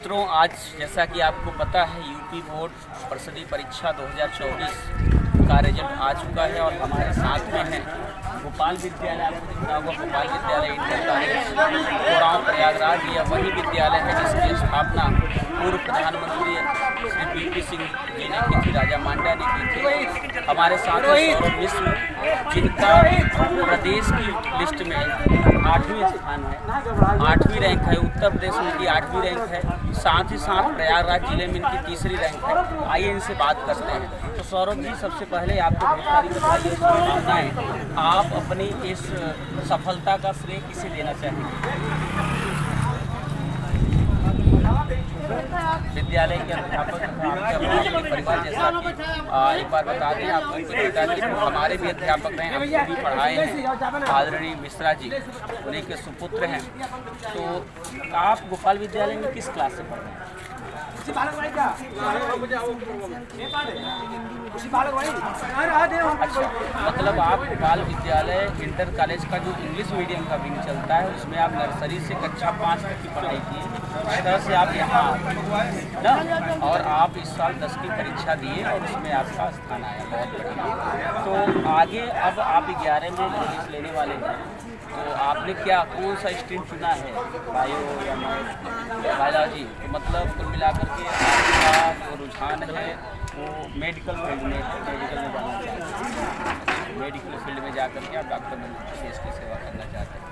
मित्रों, आज जैसा कि आपको पता है यूपी बोर्ड परिषदीय परीक्षा 2024 का रिजल्ट आ चुका है और हमारे साथ में है गोपाल विद्यालय। आपको दिख रहा होगा गोपाल विद्यालय इंटर कॉलेज कोरांव प्रयागराज। यह वही विद्यालय है जिसकी स्थापना पूर्व प्रधानमंत्री श्री वीपी सिंह जी ने की थी, राजा मांडा ने की थी। हमारे साथ है सौरभ मिश्र, जिनका प्रदेश की लिस्ट में 8वें स्थान है, 8वीं रैंक है। उत्तर प्रदेश में इनकी 8वीं रैंक है, साथ ही साथ प्रयागराज जिले में इनकी 3री रैंक है। आइए इनसे बात करते हैं। तो सौरभ जी, सबसे पहले आपको ढेर सारी बधाई और शुभकामनाएं। आप अपनी इस सफलता का श्रेय किसे देना चाहेंगे? विद्यालय के अध्यापक तथा आपके परिवार जैसा कि एक बार बता दें आपको पिता कि हमारे भी अध्यापक हैं, हमको भी पढ़ाए हैं, आदरणीय मिश्रा जी उन्हीं के सुपुत्र हैं। तो आप गोपाल विद्यालय में किस क्लास से पढ़ रहे हैं? अच्छा, मतलब आप गोपाल विद्यालय इंटर कॉलेज का जो इंग्लिश मीडियम का विंग चलता है उसमें आप नर्सरी से कक्षा 5 तक की पढ़ाई की, इस तरह से आप यहाँ ना, और आप इस साल 10 की परीक्षा दिए और उसमें आपका स्थान आया। बहुत बढ़िया। तो आगे अब आप 11 में प्रवेश लेने वाले हैं, तो आपने कौन सा स्ट्रीम चुना है, बायो या मैथ, बायोलॉजी? तो मतलब कुल मिलाकर के आपका जो रुझान है वो मेडिकल फील्ड में जाना चाहते हैं। मेडिकल फील्ड में जाकर के आप डॉक्टर बनकर देश की सेवा करना चाहते हैं।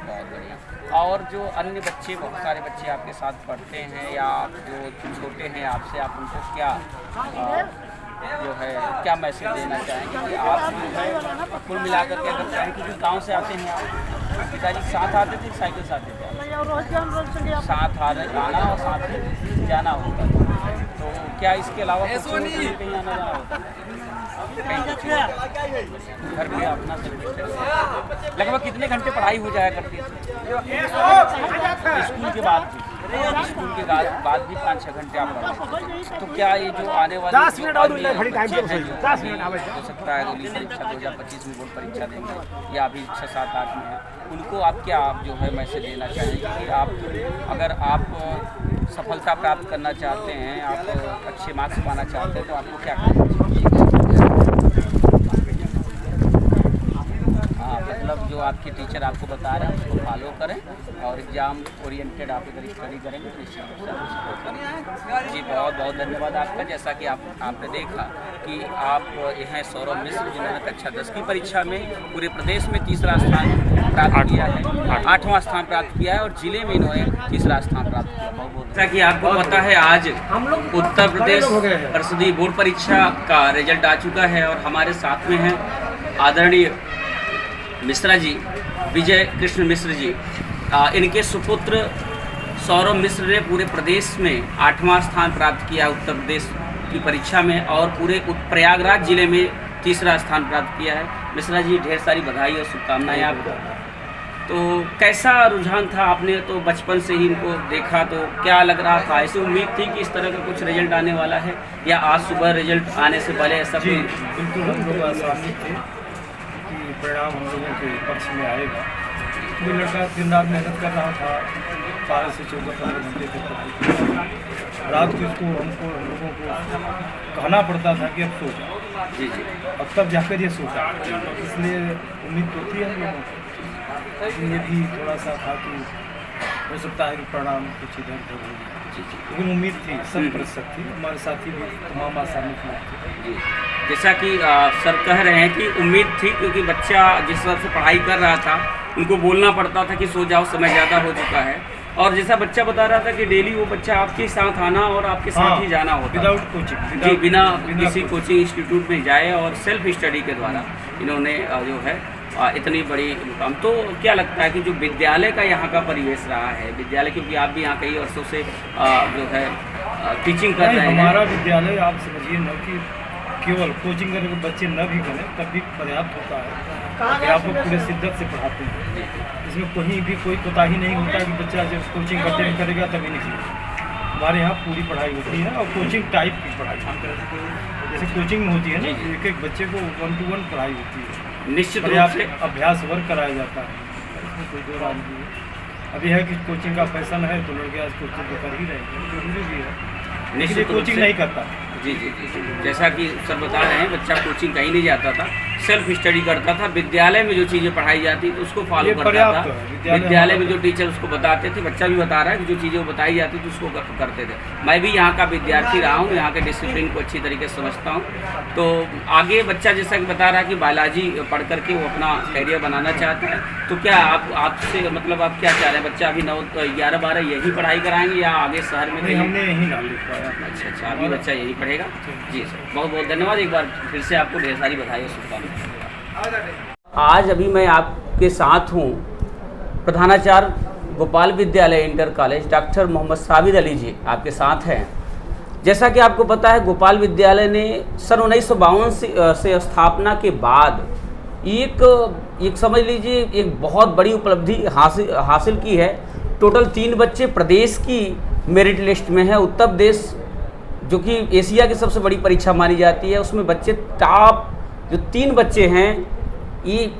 बहुत बढ़िया। और जो अन्य बच्चे, बहुत सारे बच्चे आपके साथ पढ़ते हैं या जो छोटे हैं आपसे, आप उनको क्या मैसेज देना चाहेंगे कि आप जो है कुल मिलाकर के अगर चाहें, क्योंकि गाँव से आते हैं आप, पिताजी साथ आते थे, साइकिल से आते थे? साथ आना और साथ ही जाना होता था। तो क्या इसके अलावा कहीं आना जाना होता है? घर में अपना सब लगभग कितने घंटे पढ़ाई हो जाया करती थी स्कूल के बाद भी? स्कूल के बाद भी 5-6 घंटे आप पढ़ते। तो क्या ये जो आने वाले 10 मिनट और हो सकता है अगली परीक्षा 2025 में बोर्ड परीक्षा देंगे या अभी 6-7-8 में है, उनको आप जो है मैसेज देना चाहेंगे कि अगर आप सफलता प्राप्त करना चाहते हैं, आप अच्छे मार्क्स पाना चाहते हैं, तो आपको क्या करना चाहिए? मतलब जो आपके टीचर आपको बता रहे हैं उसको फॉलो करें और एग्ज़ाम ओरिएंटेड आप अगर स्टडी करेंगे तो निश्चित रूप से आप सपोर्ट करेंगे। जी बहुत बहुत धन्यवाद आपका। जैसा कि आपने देखा कि आप हैं सौरभ मिश्र, जिन्होंने कक्षा 10 की परीक्षा में पूरे प्रदेश में 3रा स्थान प्राप्त किया है, 8वां स्थान प्राप्त किया है और जिले में इन्होंने 3रा स्थान प्राप्त किया। बहुत बहुत जैसा कि आपको पता है आज उत्तर प्रदेश परिषदीय बोर्ड परीक्षा का रिजल्ट आ चुका है और हमारे साथ में हैं आदरणीय मिश्रा जी, विजय कृष्ण मिश्र जी। इनके सुपुत्र सौरभ मिश्र ने पूरे प्रदेश में 8वां स्थान प्राप्त किया उत्तर प्रदेश की परीक्षा में और पूरे प्रयागराज जिले में 3रा स्थान प्राप्त किया है। मिश्रा जी, ढेर सारी बधाई और शुभकामनाएं आपको। तो कैसा रुझान था? आपने तो बचपन से ही इनको देखा, तो क्या लग रहा था? ऐसी उम्मीद थी कि इस तरह का कुछ रिजल्ट आने वाला है या आज सुबह रिजल्ट आने से पहले ऐसा? जी बिल्कुल, हम लोग आसानी थे कि परिणाम हम लोगों के पक्ष में आएगा। वो लड़का दिन रात मेहनत कर रहा था, 12 से 14-15 घंटे तक रात को इसको हम लोगों को कहना पड़ता था कि अब सो जाओ। जी। अब तब जाकर ये सोचा, इसलिए उम्मीद तो थी हम लोगों को, लेकिन ये भी थोड़ा सा था कि हो सकता है कि परिणाम कुछ इधर उधर हो जाए। लेकिन उम्मीद थी, 100% थी। हमारे साथी भी तमाम आसानी थी। जैसा कि सर कह रहे हैं कि उम्मीद थी, क्योंकि बच्चा जिस तरह से पढ़ाई कर रहा था उनको बोलना पड़ता था कि सो जाओ, समय ज़्यादा हो चुका है। और जैसा बच्चा बता रहा था कि डेली वो बच्चा आपके साथ आना और आपके साथ ही जाना होता, विदाउट कोचिंग, जी बिना किसी कोचिंग इंस्टीट्यूट में जाए और सेल्फ स्टडी के द्वारा इन्होंने जो है इतनी बड़ी मुकाम। तो क्या लगता है कि जो विद्यालय का यहाँ का परिवेश रहा है, विद्यालय क्योंकि आप भी यहाँ कई वर्षों से जो है टीचिंग कर रहे हैं। हमारा विद्यालय आप समझिए न कि केवल कोचिंग करके बच्चे न भी करें तब भी पर्याप्त होता है कि आप लोग पूरे शिद्दत से पढ़ाते हैं। इसमें कहीं भी कोई कोताही नहीं होता कि बच्चा जब कोचिंग करते करेगा तभी निकलेगा। हमारे यहाँ पूरी पढ़ाई होती है और कोचिंग टाइप की पढ़ाई, जैसे कोचिंग में होती है ना, एक एक बच्चे को 1-to-1 पढ़ाई होती है, निश्चित रूप से अभ्यास वर्ग कराया जाता है, इसमें कोई दो राय नहीं है। अभी है कि कोचिंग का पैसा है तो लड़के आज कोचिंग तो कर ही रहे हैं, जरूरी भी है, निश्चित लेकिन रूप कोचिंग से। नहीं करता। जी जी जी जी। जैसा कि सर बता रहे हैं, बच्चा कोचिंग कहीं नहीं जाता था, सेल्फ स्टडी करता था। विद्यालय में जो चीज़ें पढ़ाई जाती थी उसको फॉलो ये करता पर्याप्त था। है, विद्यालय में जो टीचर उसको बताते थे, बच्चा भी बता रहा है कि जो चीज़ें वो बताई जाती थी उसको करते थे। मैं भी यहाँ का विद्यार्थी रहा हूँ, यहाँ के डिसिप्लिन को अच्छी तरीके से समझता हूँ। तो आगे बच्चा जैसा कि बता रहा है कि बायोलॉजी पढ़ करके वो अपना करियर बनाना चाहता है, तो क्या आपसे मतलब आप क्या चाह रहे हैं? बच्चा अभी 9, 11, 12 यही पढ़ाई कराएंगे या आगे शहर में नहीं, कहीं? हमने यही नाम लिखवाया। अच्छा अच्छा, अभी बच्चा यही पढ़ेगा। जी सर, बहुत बहुत धन्यवाद। एक बार फिर से आपको ढेर सारी बधाई और शुभकामनाएं। आज अभी मैं आपके साथ हूँ प्रधानाचार्य Gopal Vidyalaya inter college doctor Mohammad Sabid Ali ji आपके साथ हैं। जैसा कि आपको पता है, गोपाल विद्यालय ने सन 1952 से स्थापना के बाद एक समझ लीजिए एक बहुत बड़ी उपलब्धि हासिल की है। टोटल 3 बच्चे प्रदेश की मेरिट लिस्ट में है। उत्तर प्रदेश जो कि एशिया की सबसे बड़ी परीक्षा मानी जाती है, उसमें बच्चे टॉप जो 3 बच्चे हैं ये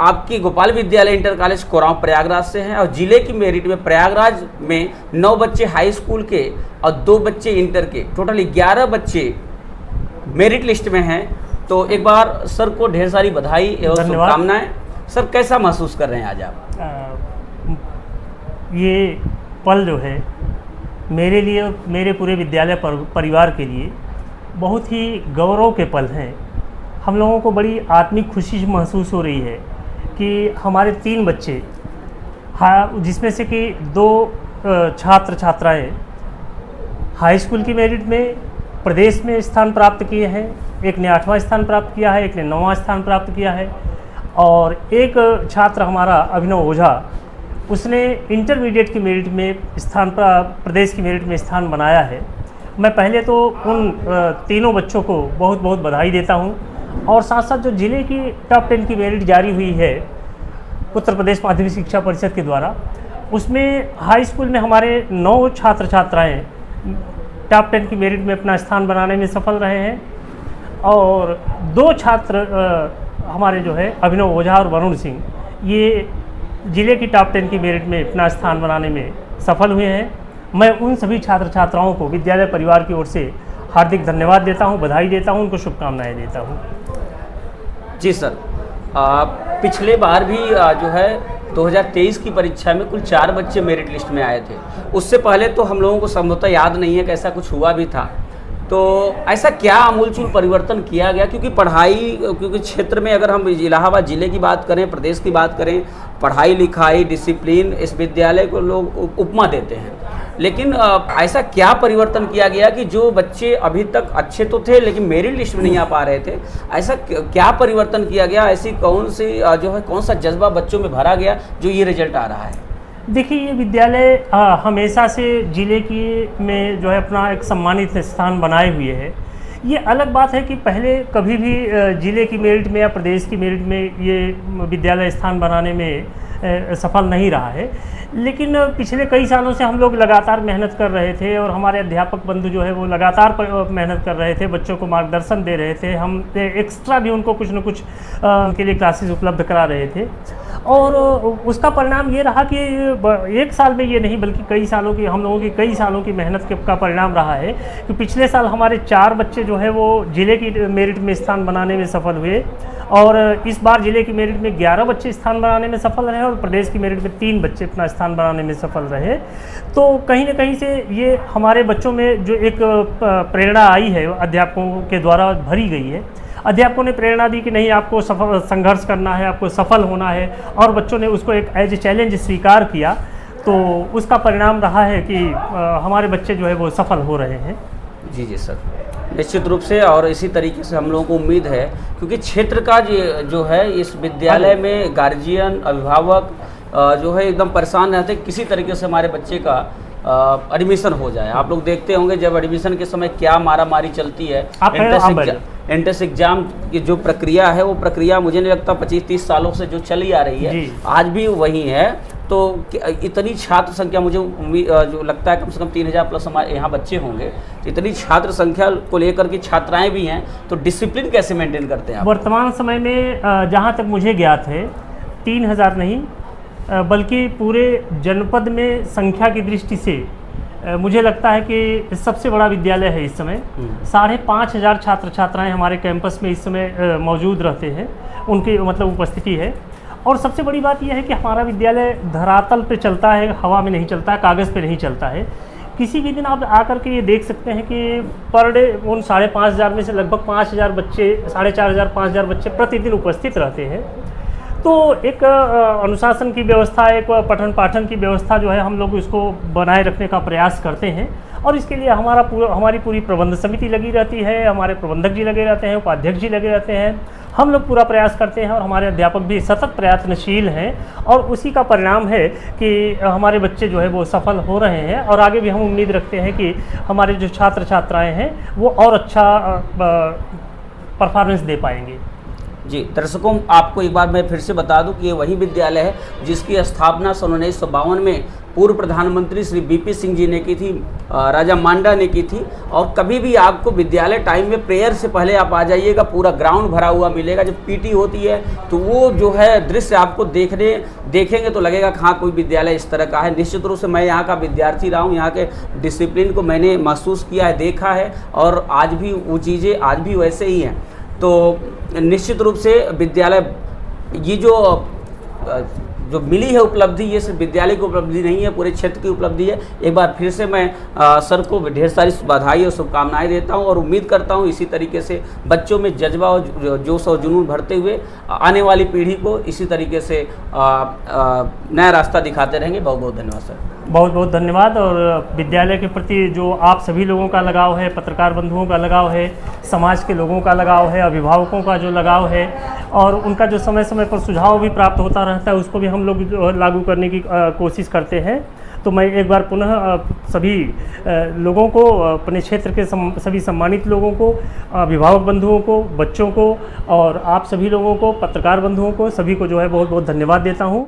आपके गोपाल विद्यालय इंटर कॉलेज कोरांव प्रयागराज से हैं। और ज़िले की मेरिट में प्रयागराज में 9 बच्चे हाई स्कूल के और 2 बच्चे इंटर के, टोटल 11 बच्चे मेरिट लिस्ट में हैं। तो एक बार सर को ढेर सारी बधाई एवं शुभकामनाएं। सर, कैसा महसूस कर रहे हैं आज आप? ये पल जो है मेरे लिए, मेरे पूरे विद्यालय परिवार के लिए बहुत ही गौरव के पल हैं। हम लोगों को बड़ी आत्मिक खुशी महसूस हो रही है कि हमारे 3 बच्चे, जिसमें से कि 2 छात्र छात्राएं हाई स्कूल की मेरिट में प्रदेश में स्थान प्राप्त किए हैं। एक ने 8वां स्थान प्राप्त किया है, एक ने 9वां स्थान प्राप्त किया है, और एक छात्र हमारा अभिनव ओझा, उसने इंटरमीडिएट की मेरिट में प्रदेश की मेरिट में स्थान बनाया है। मैं पहले तो उन तीनों बच्चों को बहुत बहुत बधाई देता हूं, और साथ साथ जो ज़िले की टॉप 10 की मेरिट जारी हुई है उत्तर प्रदेश माध्यमिक शिक्षा परिषद के द्वारा, उसमें हाई स्कूल में हमारे 9 छात्र छात्राएँ टॉप 10 की मेरिट में अपना स्थान बनाने में सफल रहे हैं, और 2 छात्र हमारे जो है अभिनव ओझा और वरुण सिंह, ये ज़िले की टॉप 10 की मेरिट में अपना स्थान बनाने में सफल हुए हैं। मैं उन सभी छात्र छात्राओं को विद्यालय परिवार की ओर से हार्दिक धन्यवाद देता हूं, बधाई देता हूं, उनको शुभकामनाएं देता हूं। जी सर, पिछले बार भी जो है 2023 की परीक्षा में कुल 4 बच्चे मेरिट लिस्ट में आए थे। उससे पहले तो हम लोगों को संभवतः याद नहीं है कि ऐसा कुछ हुआ भी था। तो ऐसा क्या आमूलचूल परिवर्तन किया गया? क्योंकि क्षेत्र में अगर हम इलाहाबाद ज़िले की बात करें, प्रदेश की बात करें, पढ़ाई लिखाई डिसिप्लिन इस विद्यालय को लोग उपमा देते हैं, लेकिन ऐसा क्या परिवर्तन किया गया कि जो बच्चे अभी तक अच्छे तो थे लेकिन मेरिट लिस्ट में नहीं आ पा रहे थे, ऐसा क्या परिवर्तन किया गया? ऐसी कौन सा जज्बा बच्चों में भरा गया जो ये रिजल्ट आ रहा है? देखिए, ये विद्यालय हमेशा से ज़िले की में जो है अपना एक सम्मानित स्थान बनाए हुए है। ये अलग बात है कि पहले कभी भी ज़िले की मेरिट में या प्रदेश की मेरिट में ये विद्यालय स्थान बनाने में सफल नहीं रहा है, लेकिन पिछले कई सालों से हम लोग लगातार मेहनत कर रहे थे, और हमारे अध्यापक बंधु जो है वो लगातार मेहनत कर रहे थे, बच्चों को मार्गदर्शन दे रहे थे। हम एक्स्ट्रा भी उनको कुछ न कुछ उनके लिए क्लासेस उपलब्ध करा रहे थे, और उसका परिणाम ये रहा कि 1 साल में ये नहीं बल्कि कई सालों की, हम लोगों की कई सालों की मेहनत का परिणाम रहा है कि पिछले साल हमारे 4 बच्चे जो है वो ज़िले की मेरिट में स्थान बनाने में सफल हुए, और इस बार ज़िले की मेरिट में 11 बच्चे स्थान बनाने में सफल रहे, और प्रदेश की मेरिट में 3 बच्चे अपना स्थान बनाने में सफल रहे। तो कहीं ना कहीं से ये हमारे बच्चों में जो एक प्रेरणा आई है अध्यापकों के द्वारा भरी गई है। अध्यापकों ने प्रेरणा दी कि नहीं, आपको सफल संघर्ष करना है, आपको सफल होना है, और बच्चों ने उसको एक एज ए चैलेंज स्वीकार किया। तो उसका परिणाम रहा है कि हमारे बच्चे जो है वो सफल हो रहे हैं। जी जी सर, निश्चित रूप से, और इसी तरीके से हम लोगों को उम्मीद है, क्योंकि क्षेत्र का जो है इस विद्यालय में गार्जियन अभिभावक जो है एकदम परेशान रहते, किसी तरीके से हमारे बच्चे का एडमिशन हो जाए। आप लोग देखते होंगे जब एडमिशन के समय क्या मारामारी चलती है। एंट्रेंस एग्जाम की जो प्रक्रिया है, वो प्रक्रिया मुझे नहीं लगता 25-30 सालों से जो चली आ रही है, आज भी वही है। तो इतनी छात्र संख्या, मुझे जो लगता है कम से कम 3000 प्लस हमारे यहाँ बच्चे होंगे। इतनी छात्र संख्या को लेकर के छात्राएं भी हैं, तो डिसिप्लिन कैसे मेंटेन करते हैं आप? वर्तमान समय में जहाँ तक मुझे ज्ञात है 3000 नहीं, बल्कि पूरे जनपद में संख्या की दृष्टि से मुझे लगता है कि सबसे बड़ा विद्यालय है इस समय। 5,500 छात्र छात्राएं हमारे कैंपस में इस समय मौजूद रहते हैं, उनकी मतलब उपस्थिति है। और सबसे बड़ी बात यह है कि हमारा विद्यालय धरातल पे चलता है, हवा में नहीं चलता है, कागज़ पे नहीं चलता है। किसी भी दिन आप आकर के ये देख सकते हैं कि पर डे उन 5,500 में से लगभग 5,000 बच्चे, 4,500 5,000 बच्चे प्रतिदिन उपस्थित रहते हैं। तो एक अनुशासन की व्यवस्था, एक पठन पाठन की व्यवस्था जो है, हम लोग इसको बनाए रखने का प्रयास करते हैं। और इसके लिए हमारी पूरी प्रबंध समिति लगी रहती है, हमारे प्रबंधक जी लगे रहते हैं, उपाध्यक्ष जी लगे रहते हैं। हम लोग पूरा प्रयास करते हैं और हमारे अध्यापक भी सतत प्रयत्नशील हैं। और उसी का परिणाम है कि हमारे बच्चे जो है वो सफल हो रहे हैं। और आगे भी हम उम्मीद रखते हैं कि हमारे जो छात्र छात्राएँ हैं वो और अच्छा परफॉर्मेंस दे पाएंगे। जी दर्शकों, आपको एक बार मैं फिर से बता दूं कि ये वही विद्यालय है जिसकी स्थापना सन 1952 में पूर्व प्रधानमंत्री श्री बीपी सिंह जी ने की थी, राजा मांडा ने की थी। और कभी भी आपको विद्यालय टाइम में प्रेयर से पहले आप आ जाइएगा, पूरा ग्राउंड भरा हुआ मिलेगा। जब पीटी होती है तो वो जो है दृश्य आपको देखेंगे तो लगेगा कि हाँ, कोई विद्यालय इस तरह का है। निश्चित रूप से मैं यहाँ का विद्यार्थी रहा हूँ, यहाँ के डिसिप्लिन को मैंने महसूस किया है, देखा है, और आज भी वो चीज़ें आज भी वैसे ही हैं। तो निश्चित रूप से विद्यालय, ये जो मिली है उपलब्धि, ये सिर्फ विद्यालय की उपलब्धि नहीं है, पूरे क्षेत्र की उपलब्धि है। एक बार फिर से मैं सर को ढेर सारी बधाई और शुभकामनाएं देता हूं और उम्मीद करता हूं इसी तरीके से बच्चों में जज्बा और जोश और जुनून भरते हुए आने वाली पीढ़ी को इसी तरीके से नया रास्ता दिखाते रहेंगे। बहुत बहुत धन्यवाद सर। बहुत बहुत धन्यवाद। और विद्यालय के प्रति जो आप सभी लोगों का लगाव है, पत्रकार बंधुओं का लगाव है, समाज के लोगों का लगाव है, अभिभावकों का जो लगाव है, और उनका जो समय समय पर सुझाव भी प्राप्त होता रहता है, उसको भी हम लोग लागू करने की कोशिश करते हैं। तो मैं एक बार पुनः सभी लोगों को, अपने क्षेत्र के सभी सम्मानित लोगों को, अभिभावक बंधुओं को, बच्चों को और आप सभी लोगों को, पत्रकार बंधुओं को, सभी को जो है बहुत बहुत धन्यवाद देता हूँ।